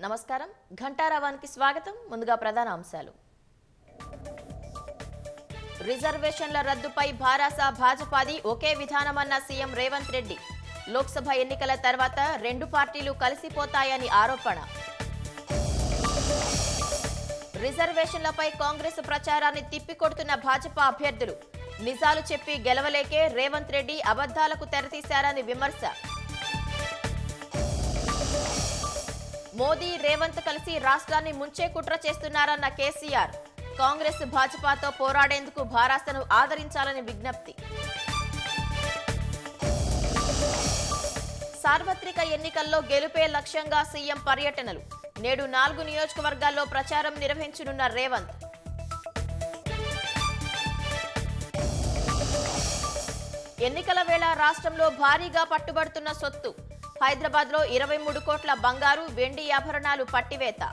నమస్కారం ఘంటారావానికి స్వాగతం ముందుగా ప్రధాన అంశాలు రిజర్వేషన్ల రద్దుపై భారాస భాజపాది ఒకే విధానమన్న సీఎం రేవంత్ రెడ్డి లోక్సభ ఎన్నికల తర్వాత రెండు పార్టీలు కలిసిపోతాయని ఆరోపణ రిజర్వేషన్లపై కాంగ్రెస్ ప్రచారాన్ని తిప్పికొడుతున్న భాజపా అభ్యర్థులు నిజాలు చెప్పి గెలవలేకే రేవంత్ రెడ్డి అబద్ధాలకు తెరతీశారని విమర్శ మోదీ రేవంత్ కలిసి రాష్ట్రాన్ని ముంచే కుట్ర చేస్తున్నారన్న కేసీఆర్ కాంగ్రెస్ భాజపాతో పోరాడేందుకు భారాసను ఆదరించాలని విజ్ఞప్తి సార్వత్రిక ఎన్నికల్లో గెలుపే లక్ష్యంగా సీఎం పర్యటనలు నేడు 4 నియోజకవర్గాల్లో ప్రచారం నిర్వహించనున్న రేవంత్ ఎన్నికల వేళ రాష్ట్రంలో భారీగా పట్టుబడుతున్న సొత్తు హైదరాబాద్లో 23 కోట్ల బంగారు వెండి ఆభరణాలు పట్టివేత